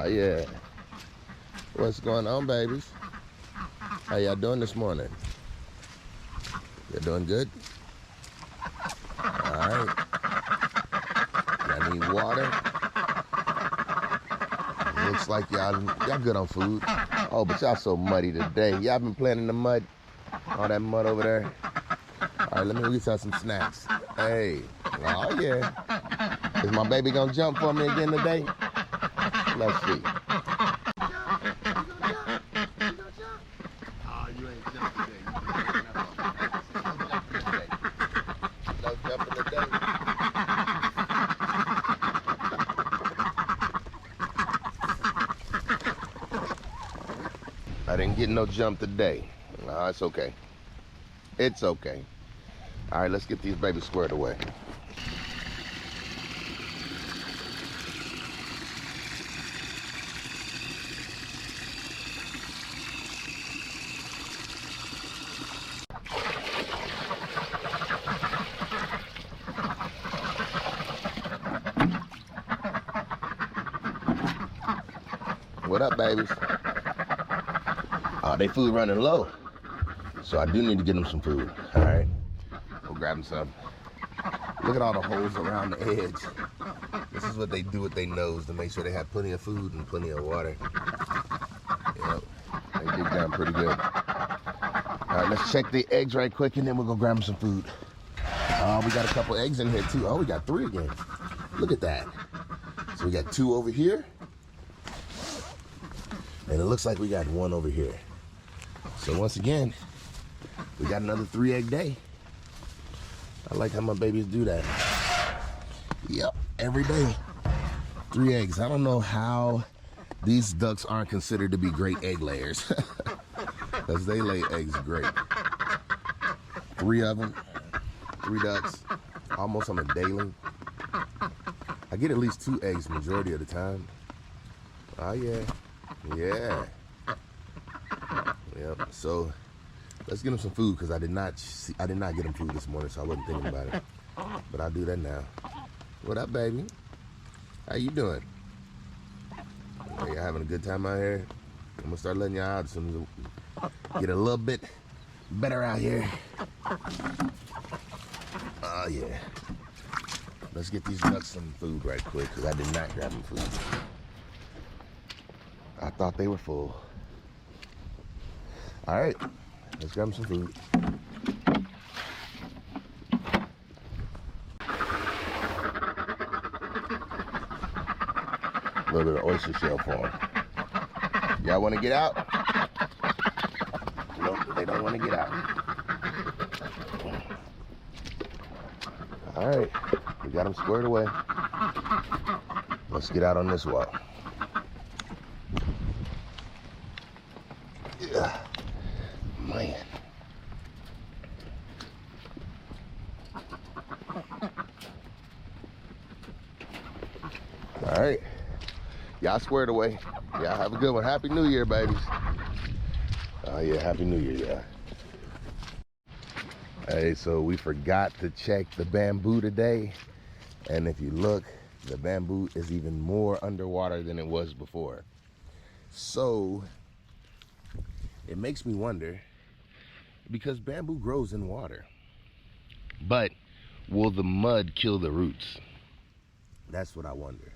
Yeah. What's going on, babies? How y'all doing this morning? You doing good? All right. Y'all need water? Looks like y'all good on food. Oh, but y'all so muddy today. Y'all been playing in the mud? All that mud over there? All right, let me get y'all some snacks. Hey. Oh, yeah. Is my baby gonna jump for me again today? Let's see. I didn't get no jump today. No, it's okay. It's okay. All right, let's get these babies squared away. What up, babies? They food running low, so I do need to get them some food. All right, we'll grab them some. Look at all the holes around the edge. This is what they do with their nose to make sure they have plenty of food and plenty of water. Yep, they dig down pretty good. All right, let's check the eggs right quick, and then we'll go grab them some food. We got a couple eggs in here too. Oh, we got 3 again. Look at that. So we got 2 over here, and it looks like we got 1 over here. So once again, we got another 3-egg day. I like how my babies do that. Yep, every day, 3 eggs. I don't know how these ducks aren't considered to be great egg layers, because they lay eggs great. 3 of them, 3 ducks, almost on a daily. I get at least 2 eggs majority of the time. Oh yeah, yeah. Yep. So let's get them some food, because I did not get them food this morning, so I wasn't thinking about it. But I'll do that now. What up, baby? How you doing? Are you having a good time out here? I'm gonna start letting y'all out as soon as we get a little bit better out here. Oh yeah. Let's get these ducks some food right quick, because I did not grab them food. I thought they were full. All right, let's grab them some food. A little bit of oyster shell for them. Y'all want to get out? Nope, they don't want to get out. All right, we got them squared away. Let's get out on this wall. Yeah. Man. All right, y'all squared away. Y'all have a good one. Happy New Year, babies. Oh yeah, Happy New Year, yeah. Hey, so we forgot to check the bamboo today, and if you look, the bamboo is even more underwater than it was before. So it makes me wonder, because bamboo grows in water, but will the mud kill the roots? That's what I wonder.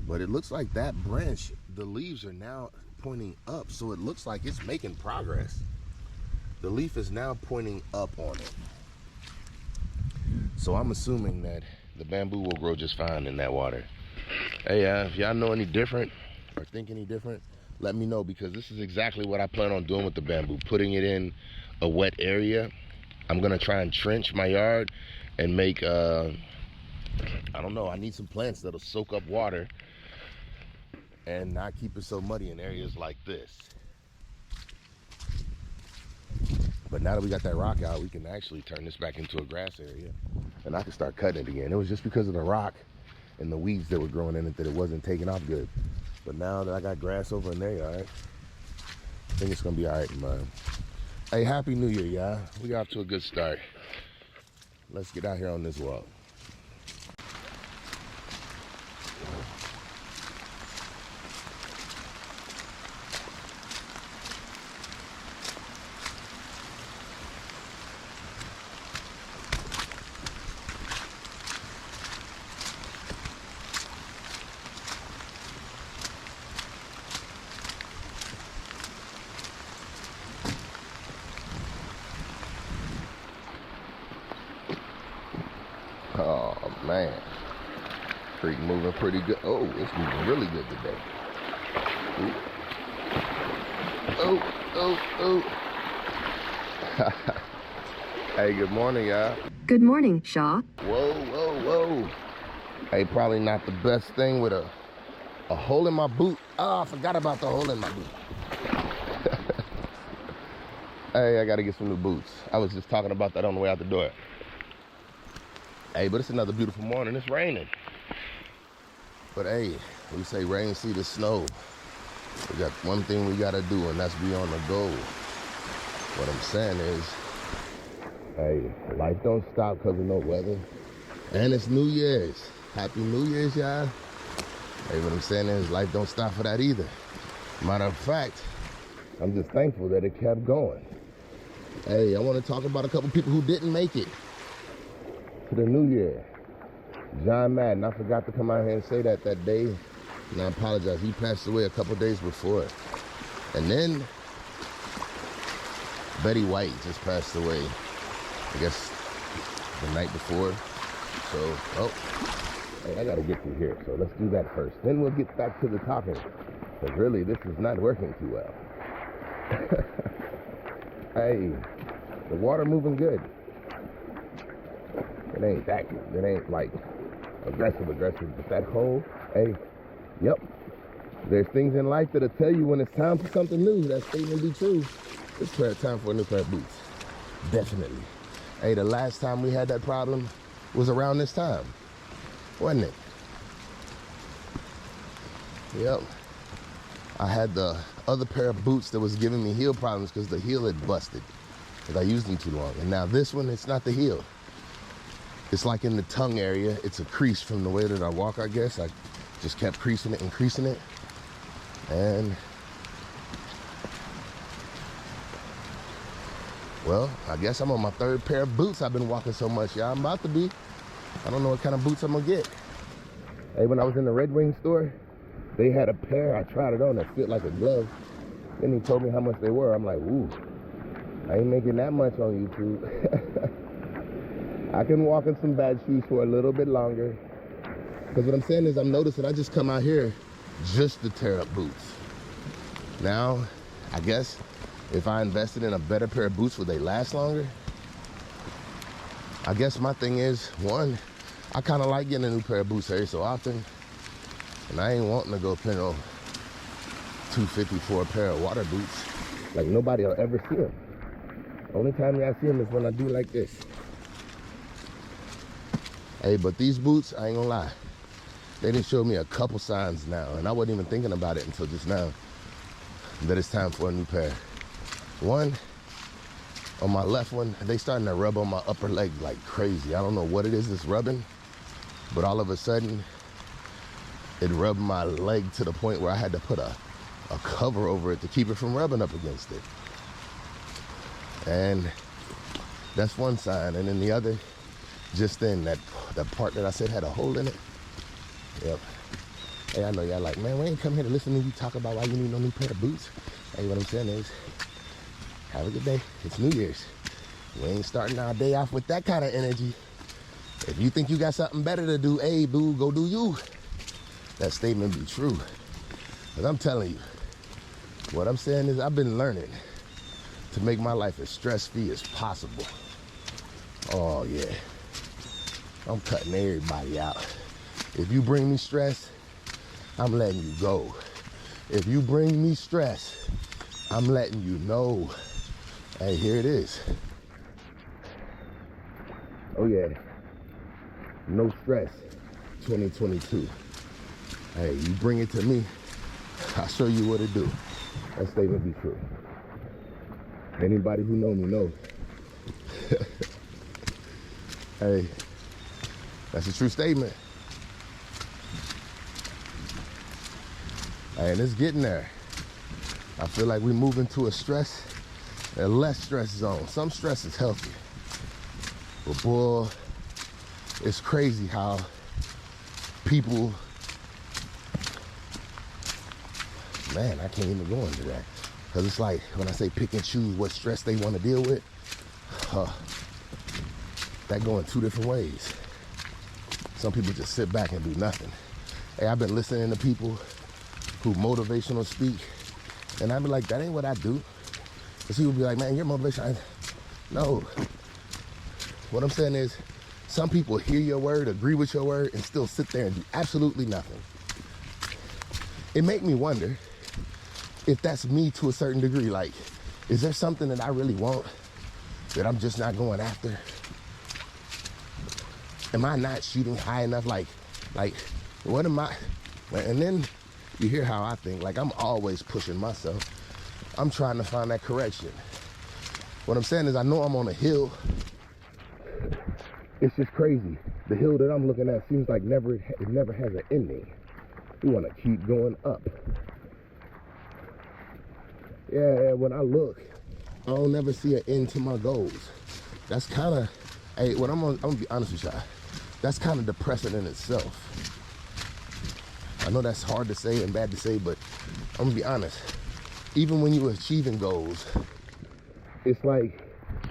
But it looks like that branch, the leaves are now pointing up, so it looks like it's making progress. The leaf is now pointing up on it. So I'm assuming that the bamboo will grow just fine in that water. Hey, if y'all know any different or think any different, let me know, because this is exactly what I plan on doing with the bamboo, putting it in a wet area. I'm gonna try and trench my yard and make, I don't know, I need some plants that'll soak up water and not keep it so muddy in areas like this. But now that we got that rock out, we can actually turn this back into a grass area, and I can start cutting it again. It was just because of the rock and the weeds that were growing in it that it wasn't taking off good. But now that I got grass over in there, all right, I think it's gonna be all right in mine. Hey, Happy New Year, y'all. We got off to a good start. Let's get out here on this walk. Man, creek moving pretty good. Oh, it's moving really good today. Ooh. Oh. Hey, good morning, y'all. Good morning, Shaw. Whoa. Hey, probably not the best thing with a hole in my boot. Oh, I forgot about the hole in my boot. Hey, I gotta get some new boots. I was just talking about that on the way out the door. Hey, but it's another beautiful morning. It's raining. But hey, we say rain, see the snow. We got one thing we gotta do, and that's be on the go. What I'm saying is, hey, life don't stop because of no weather. And it's New Year's. Happy New Year's, y'all. Hey, what I'm saying is, life don't stop for that either. Matter of fact, I'm just thankful that it kept going. Hey, I want to talk about a couple people who didn't make it to the new year. John Madden, I forgot to come out here and say that day, and I apologize. He passed away a couple days before. And then Betty White just passed away, I guess the night before. So, hey, I gotta get through here, so let's do that first. Then we'll get back to the talking, because really this is not working too well. Hey, the water moving good. It ain't that good. It ain't like aggressive, but that hole, hey, yep. There's things in life that'll tell you when it's time for something new. That statement be true. It's time for a new pair of boots. Definitely. Hey, the last time we had that problem was around this time, wasn't it? Yep. I had the other pair of boots that was giving me heel problems because the heel had busted because I used them too long. And now this one, it's not the heel. It's like in the tongue area. It's a crease from the way that I walk, I guess. I just kept creasing it and creasing it. And, well, I guess I'm on my third pair of boots. I've been walking so much, y'all. I'm about to be. I don't know what kind of boots I'm gonna get. Hey, when I was in the Red Wing store, they had a pair. I tried it on that fit like a glove. Then he told me how much they were. I'm like, ooh, I ain't making that much on YouTube. I can walk in some bad shoes for a little bit longer. Because what I'm saying is I'm noticing I just come out here just to tear up boots. Now, I guess if I invested in a better pair of boots, would they last longer? I guess my thing is, one, I kind of like getting a new pair of boots every so often. And I ain't wanting to go spend on $250 for a pair of water boots. Like nobody will ever see them. Only time y'all see them is when I do like this. Hey, but these boots, I ain't gonna lie. They done showed me a couple signs now, and I wasn't even thinking about it until just now, that it's time for a new pair. One, on my left one, they starting to rub on my upper leg like crazy. I don't know what it is that's rubbing, but all of a sudden, it rubbed my leg to the point where I had to put a cover over it to keep it from rubbing up against it. And that's one sign. And then the other, just then, that part that I said had a hole in it. Yep. Hey, I know y'all like, man, we ain't come here to listen to you talk about why you need no new pair of boots. Hey, what I'm saying is, have a good day. It's New Year's. We ain't starting our day off with that kind of energy. If you think you got something better to do, hey, boo, go do you. That statement be true. Because I'm telling you, what I'm saying is I've been learning to make my life as stress-free as possible. Oh, yeah. I'm cutting everybody out. If you bring me stress, I'm letting you go. If you bring me stress, I'm letting you know. Hey, here it is. Oh, yeah. No stress, 2022. Hey, you bring it to me, I'll show you what to do. That statement be true. Anybody who know me knows. Hey, that's a true statement. Hey, and it's getting there. I feel like we're moving to a less stress zone. Some stress is healthy. But boy, it's crazy how people, man, I can't even go into that. Because it's like, when I say pick and choose what stress they want to deal with, that go in two different ways. Some people just sit back and do nothing. Hey, I've been listening to people who motivational speak, and I'd be like, that ain't what I do. Because he would be like, man, you're motivational. No. What I'm saying is, some people hear your word, agree with your word, and still sit there and do absolutely nothing. It make me wonder if that's me to a certain degree. Like, is there something that I really want that I'm just not going after? Am I not shooting high enough? Like, what am I? And then you hear how I think. Like, I'm always pushing myself. I'm trying to find that correction. What I'm saying is, I know I'm on a hill. It's just crazy. The hill that I'm looking at seems like it never has an ending. We want to keep going up. Yeah, when I look, I don't never see an end to my goals. That's kind of, hey, when I'm gonna be honest with y'all, that's kind of depressing in itself. I know that's hard to say and bad to say, but I'm gonna be honest. Even when you're achieving goals, it's like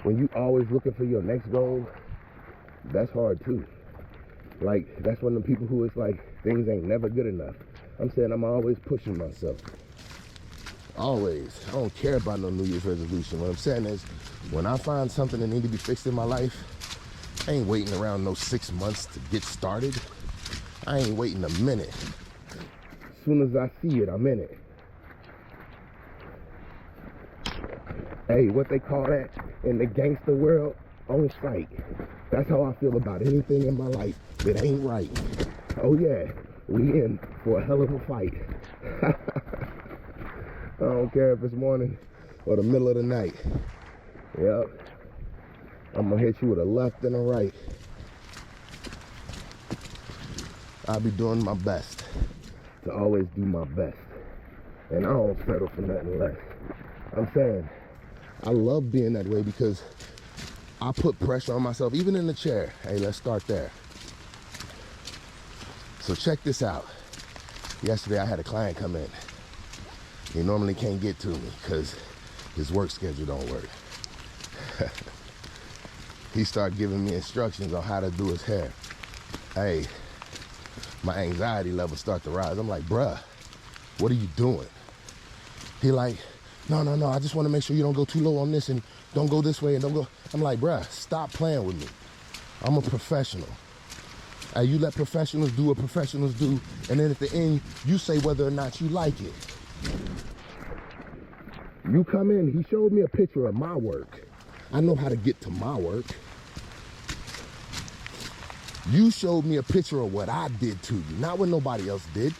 when you always looking for your next goal, that's hard too. Like, that's one of the people who it's like, things ain't never good enough. I'm saying I'm always pushing myself. Always. I don't care about no New Year's resolution. What I'm saying is, when I find something that needs to be fixed in my life, I ain't waiting around no 6 months to get started. I ain't waiting a minute. As soon as I see it, I'm in it. Hey, what they call that in the gangster world? On sight. That's how I feel about anything in my life that ain't right. Oh yeah, we in for a hell of a fight. I don't care if it's morning or the middle of the night. Yep. I'm gonna hit you with a left and a right. I'll be doing my best to always do my best. And I don't settle for nothing less. I'm saying, I love being that way because I put pressure on myself, even in the chair. Hey, let's start there. So check this out. Yesterday I had a client come in. He normally can't get to me because his work schedule don't work. He started giving me instructions on how to do his hair. Hey, my anxiety level start to rise. I'm like, bruh, what are you doing? He like, no, I just want to make sure you don't go too low on this and don't go this way and don't go. I'm like, bruh, stop playing with me. I'm a professional. Hey, you let professionals do what professionals do, and then at the end, you say whether or not you like it. You come in, he showed me a picture of my work. I know how to get to my work. You showed me a picture of what I did to you, not what nobody else did.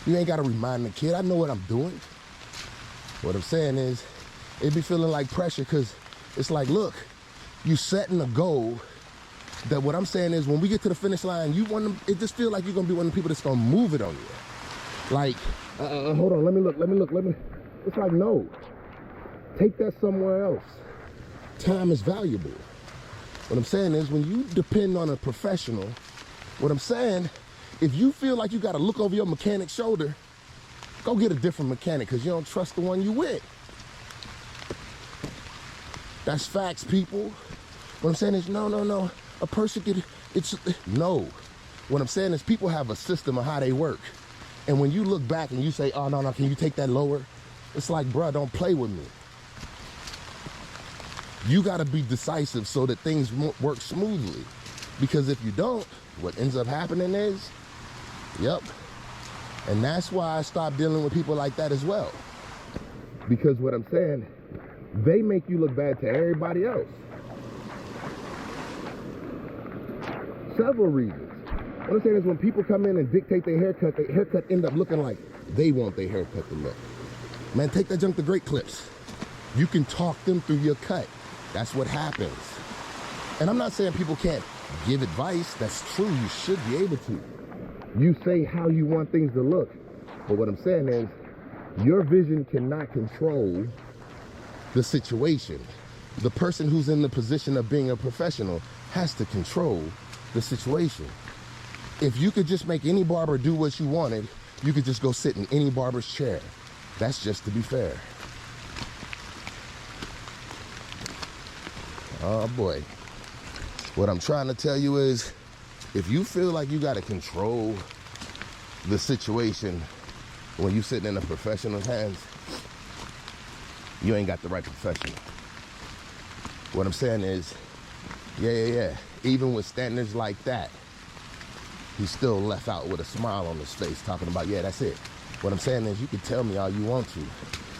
You ain't gotta remind the kid, I know what I'm doing. What I'm saying is, it be feeling like pressure because it's like, look, you setting a goal that what I'm saying is when we get to the finish line, you want to, it just feels like you're gonna be one of the people that's gonna move it on you. Like, hold on, let me look. It's like, no, take that somewhere else. Time is valuable. What I'm saying is when you depend on a professional, what I'm saying, if you feel like you got to look over your mechanic's shoulder, go get a different mechanic because you don't trust the one you with. That's facts, people. What I'm saying is, no. A person could, no. What I'm saying is people have a system of how they work. And when you look back and you say, oh, no, can you take that lower? It's like, bruh, don't play with me. You got to be decisive so that things work smoothly. Because if you don't, what ends up happening is, yep. And that's why I stopped dealing with people like that as well. Because what I'm saying, they make you look bad to everybody else. Several reasons. What I'm saying is when people come in and dictate their haircut end up looking like they want their haircut to look. Man, take that junk to Great Clips. You can talk them through your cut. That's what happens. And I'm not saying people can't give advice. That's true. You should be able to. You say how you want things to look. But what I'm saying is your vision cannot control the situation. The person who's in the position of being a professional has to control the situation. If you could just make any barber do what you wanted, you could just go sit in any barber's chair. That's just to be fair. Oh boy. What I'm trying to tell you is If you feel like you gotta control the situation when you sitting in a professional's hands, you ain't got the right professional. What I'm saying is, yeah. Even with standards like that, he's still left out with a smile on his face talking about, yeah, that's it. What I'm saying is, you can tell me all you want to.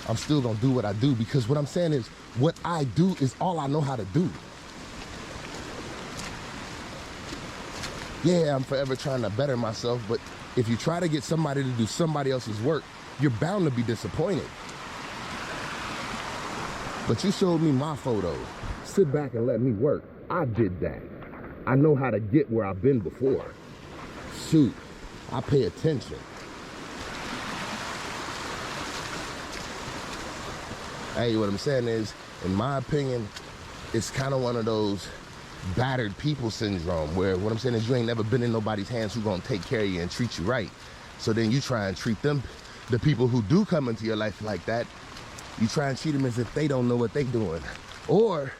I'm still gonna do what I do, because what I'm saying is, what I do is all I know how to do. Yeah, I'm forever trying to better myself, but if you try to get somebody to do somebody else's work, you're bound to be disappointed. But you showed me my photo. Sit back and let me work. I did that. I know how to get where I've been before. Shoot, I pay attention. Hey, what I'm saying is, in my opinion, it's kind of one of those battered people syndrome, where what I'm saying is, you ain't never been in nobody's hands who gonna take care of you and treat you right. So then you try and treat them, the people who do come into your life like that, you try and treat them as if they don't know what they doing. Or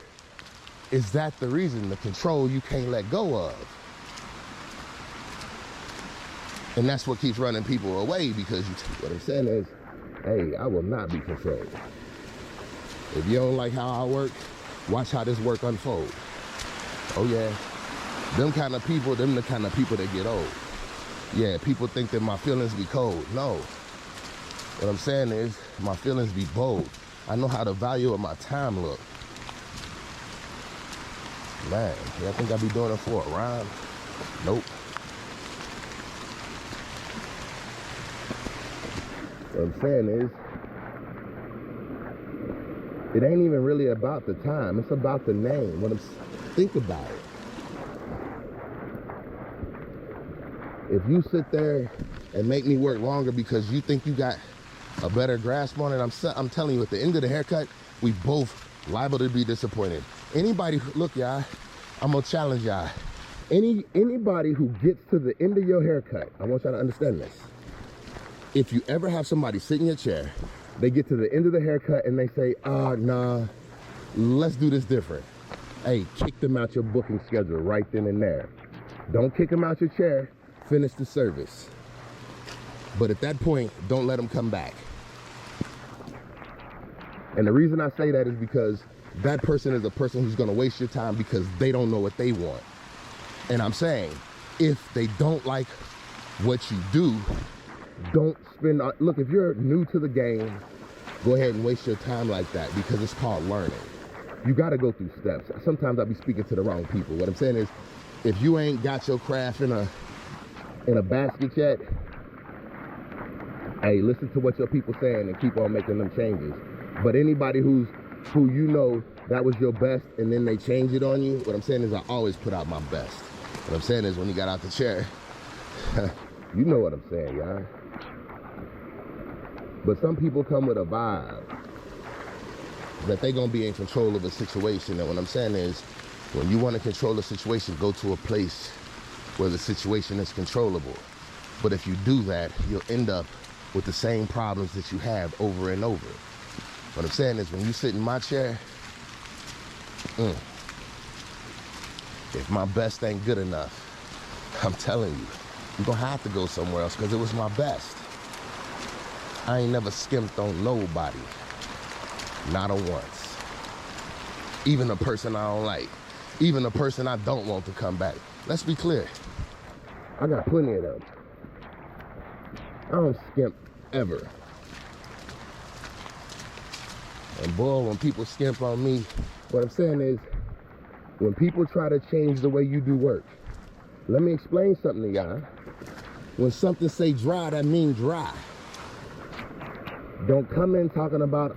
is that the reason, the control you can't let go of? And that's what keeps running people away, because what I'm saying is, hey, I will not be controlled. If you don't like how I work, watch how this work unfold. Oh yeah, them kind of people, them the kind of people that get old. Yeah, people think that my feelings be cold. No. What I'm saying is, my feelings be bold. I know how the value of my time look. Man, I think I be doing it for a rhyme. Nope. What I'm saying is, it ain't even really about the time. It's about the name. Think about it. If you sit there and make me work longer because you think you got a better grasp on it, I'm telling you, at the end of the haircut, we both liable to be disappointed. Anybody, look, y'all, I'm gonna challenge y'all. Anybody who gets to the end of your haircut, I want y'all to understand this. If you ever have somebody sit in your chair, they get to the end of the haircut and they say, nah, let's do this different. Hey, kick them out your booking schedule right then and there. Don't kick them out your chair, finish the service. But at that point, don't let them come back. And the reason I say that is because that person is a person who's gonna waste your time because they don't know what they want. And I'm saying, if they don't like what you do, don't spend, look, if you're new to the game, go ahead and waste your time like that, because it's called learning. You gotta go through steps. Sometimes I be speaking to the wrong people. What I'm saying is, if you ain't got your craft in a basket yet, hey, listen to what your people saying and keep on making them changes. But anybody who you know that was your best and then they change it on you, what I'm saying is, I always put out my best. What I'm saying is, when you got out the chair, you know what I'm saying, y'all. But some people come with a vibe that they gonna be in control of a situation. And what I'm saying is, when you want to control a situation, go to a place where the situation is controllable. But if you do that, you'll end up with the same problems that you have over and over. What I'm saying is, when you sit in my chair, if my best ain't good enough, I'm telling you, you're gonna have to go somewhere else, because it was my best. I ain't never skimped on nobody. Not a once. Even a person I don't like. Even a person I don't want to come back. Let's be clear. I got plenty of them. I don't skimp ever. And boy, when people skimp on me, what I'm saying is, when people try to change the way you do work, let me explain something to y'all. When something say dry, that means dry. Don't come in talking about,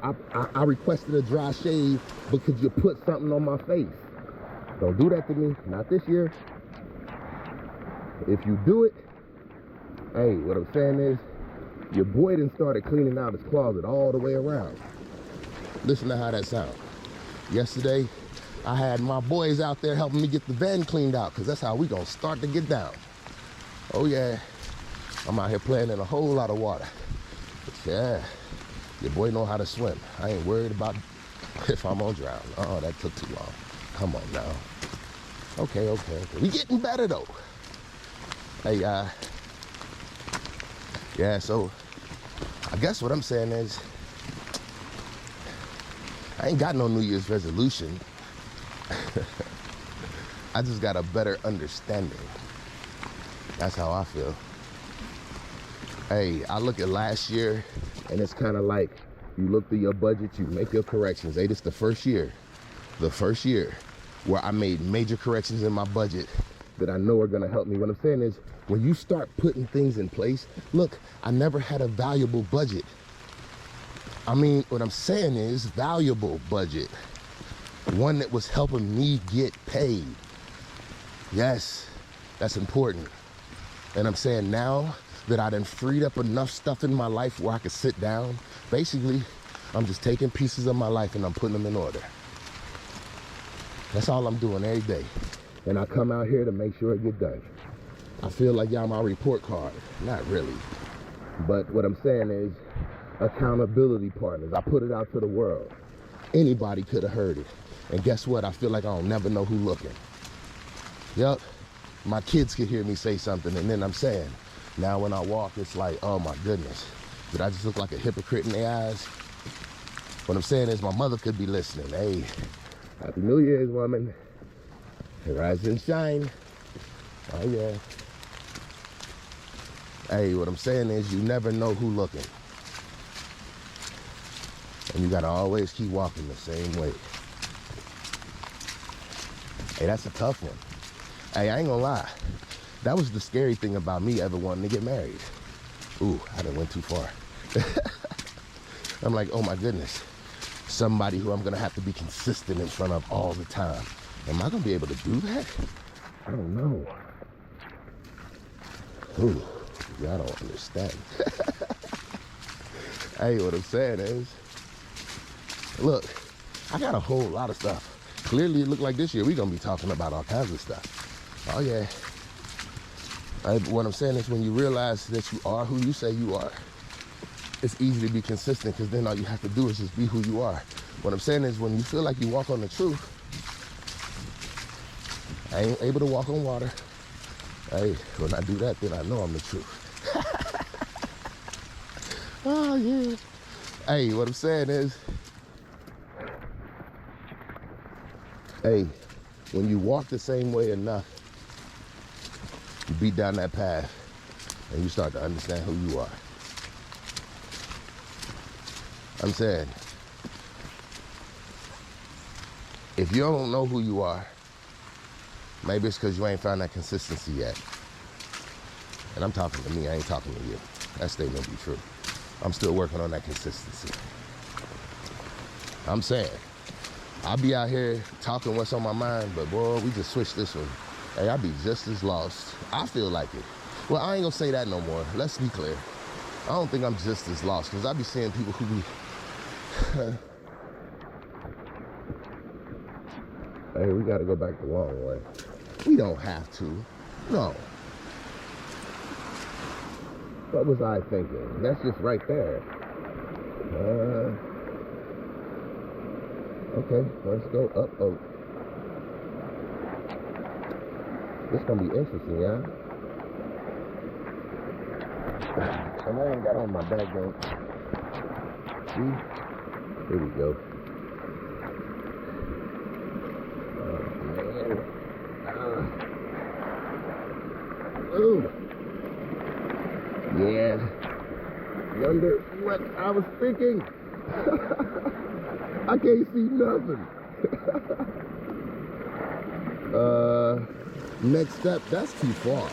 I requested a dry shave because you put something on my face. Don't do that to me, not this year. If you do it, hey, what I'm saying is, your boy done started cleaning out his closet all the way around. Listen to how that sounds. Yesterday, I had my boys out there helping me get the van cleaned out, because that's how we gonna start to get down. Oh yeah, I'm out here playing in a whole lot of water. But yeah, your boy know how to swim. I ain't worried about if I'm gonna drown. That took too long. Come on now. Okay. We getting better though. Hey, yeah, so I guess what I'm saying is I ain't got no New Year's resolution. I just got a better understanding. That's how I feel. Hey, I look at last year and it's kind of like you look through your budget, you make your corrections. Hey, this is the first year where I made major corrections in my budget that I know are gonna help me. What I'm saying is, when you start putting things in place, look, I never had a valuable budget. I mean, what I'm saying is valuable budget. One that was helping me get paid. Yes, that's important. And I'm saying now that I done freed up enough stuff in my life where I could sit down, basically, I'm just taking pieces of my life and I'm putting them in order. That's all I'm doing every day. And I come out here to make sure it get done. I feel like y'all my report card. Not really. But what I'm saying is accountability partners. I put it out to the world. Anybody could have heard it. And guess what? I feel like I don't never know who looking. Yup. My kids could hear me say something, and then I'm saying, now when I walk, it's like, oh my goodness, did I just look like a hypocrite in their eyes? What I'm saying is my mother could be listening. Hey, Happy New Year's, woman. Rise and shine. Oh yeah. Hey, what I'm saying is you never know who looking. And you gotta always keep walking the same way. Hey, that's a tough one. Hey, I ain't gonna lie. That was the scary thing about me ever wanting to get married. Ooh, I done went too far. I'm like, oh my goodness. Somebody who I'm gonna have to be consistent in front of all the time. Am I gonna be able to do that? I don't know. Ooh, y'all don't understand. Hey, what I'm saying is, look, I got a whole lot of stuff. Clearly, it look like this year we're gonna be talking about all kinds of stuff. Oh yeah. What I'm saying is when you realize that you are who you say you are, it's easy to be consistent because then all you have to do is just be who you are. What I'm saying is when you feel like you walk on the truth, I ain't able to walk on water. Hey, when I do that, then I know I'm the truth. Oh yeah. Hey, what I'm saying is, hey, when you walk the same way enough, you beat down that path and you start to understand who you are. I'm saying, if you don't know who you are, maybe it's because you ain't found that consistency yet. And I'm talking to me, I ain't talking to you. That statement be true. I'm still working on that consistency. I'm saying, I'll be out here talking what's on my mind, but boy, we just switched this one. Hey, I'll be just as lost. I feel like it. Well, I ain't gonna say that no more. Let's be clear. I don't think I'm just as lost, because I be seeing people who be... Hey, we gotta go back the long way. We don't have to. No. What was I thinking? That's just right there. Okay, let's go up. Oh. This is gonna be interesting, yeah? And I ain't got on my bag though. See? Here we go. Oh man. Ooh. Yeah. Wonder what I was thinking. I can't see nothing. Next step, that's too far.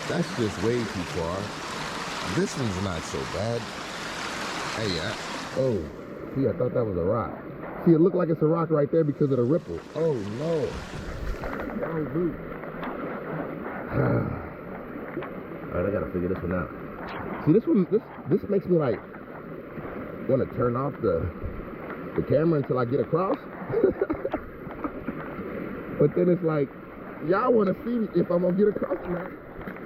That's just way too far. This one's not so bad. Hey, oh, see, I thought that was a rock. See, it looked like it's a rock right there because of the ripple. Oh, no. Oh, dude. All right, I gotta figure this one out. See, this one, this makes me like want to turn off the camera until I get across. But then it's like, y'all want to see if I'm gonna get across or not.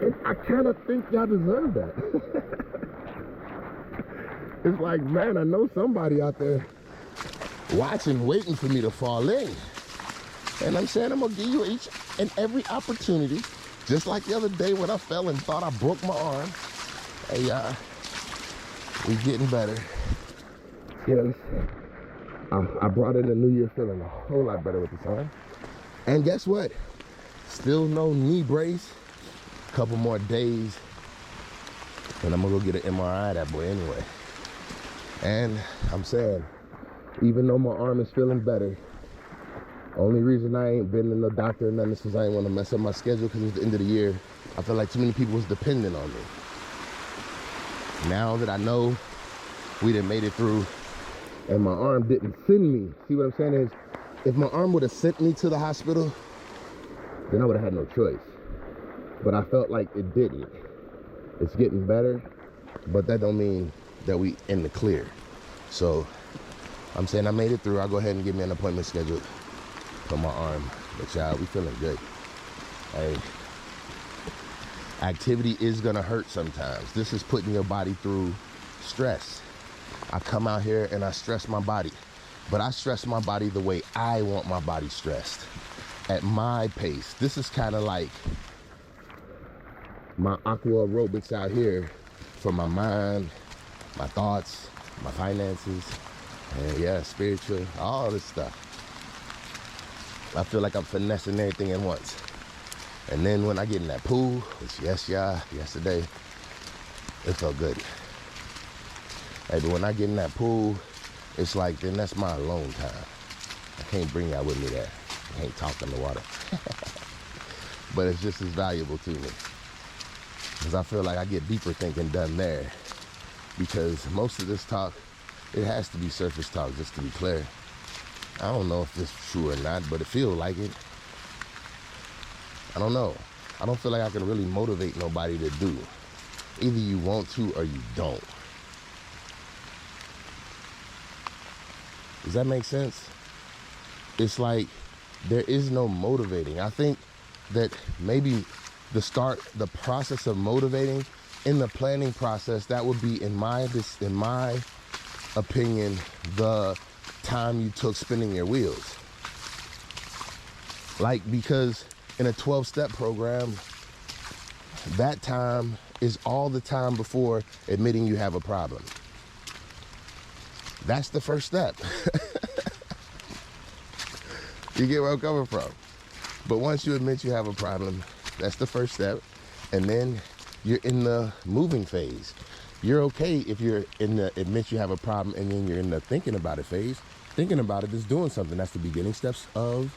And I kind of think y'all deserve that. It's like, man, I know somebody out there watching, waiting for me to fall in. And I'm saying I'm gonna give you each and every opportunity Just like the other day when I fell and thought I broke my arm. Hey, we getting better. Yes. I brought in the new year feeling a whole lot better with this arm. And guess what? Still no knee brace. Couple more days. And I'm gonna go get an MRI of that boy anyway. And I'm saying, even though my arm is feeling better, only reason I ain't been to the doctor or nothing is because I ain't want to mess up my schedule, because it's the end of the year. I feel like too many people was dependent on me. Now that I know we done made it through and my arm didn't send me, see what I'm saying is, if my arm would have sent me to the hospital, then I would have had no choice. But I felt like it didn't. It's getting better, but that don't mean that we in the clear. So I'm saying I made it through. I'll go ahead and get me an appointment scheduled for my arm. But y'all, we feeling good. Hey, activity is gonna hurt sometimes. This is putting your body through stress. I come out here and I stress my body, but I stress my body the way I want my body stressed, at my pace. This is kind of like my aqua aerobics out here for my mind, my thoughts, my finances, and yeah, spiritual, all this stuff. I feel like I'm finessing everything at once. And then when I get in that pool, which yesterday, it felt good. Hey, but when I get in that pool, it's like, then that's my alone time. I can't bring y'all with me there. I can't talk in the water. But it's just as valuable to me, because I feel like I get deeper thinking done there. Because most of this talk, it has to be surface talk, just to be clear. I don't know if it's true or not, but it feels like it. I don't know. I don't feel like I can really motivate nobody to do. Either you want to or you don't. Does that make sense? It's like there is no motivating. I think that maybe the process of motivating in the planning process, that would be, in my opinion, the time you took spinning your wheels. Like, because in a 12-step program, that time is all the time before admitting you have a problem. That's the first step. You get where I'm coming from? But once you admit you have a problem, that's the first step. And then you're in the moving phase. You're okay if you're in the admit you have a problem and then you're in the thinking about it phase. Thinking about it is doing something. That's the beginning steps of,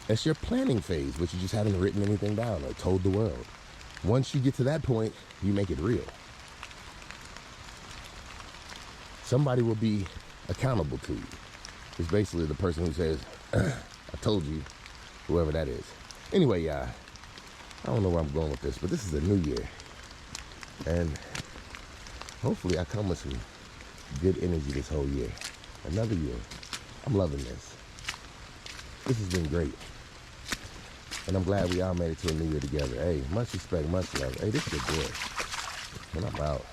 that's your planning phase, but you just haven't written anything down or told the world. Once you get to that point, you make it real. Somebody will be accountable to you. It's basically the person who says, I told you, whoever that is. Anyway, y'all, I don't know where I'm going with this, but this is a new year. And hopefully I come with some good energy this whole year. Another year. I'm loving this. This has been great. And I'm glad we all made it to a new year together. Hey, much respect, much love. Hey, this is a boy. And I'm out.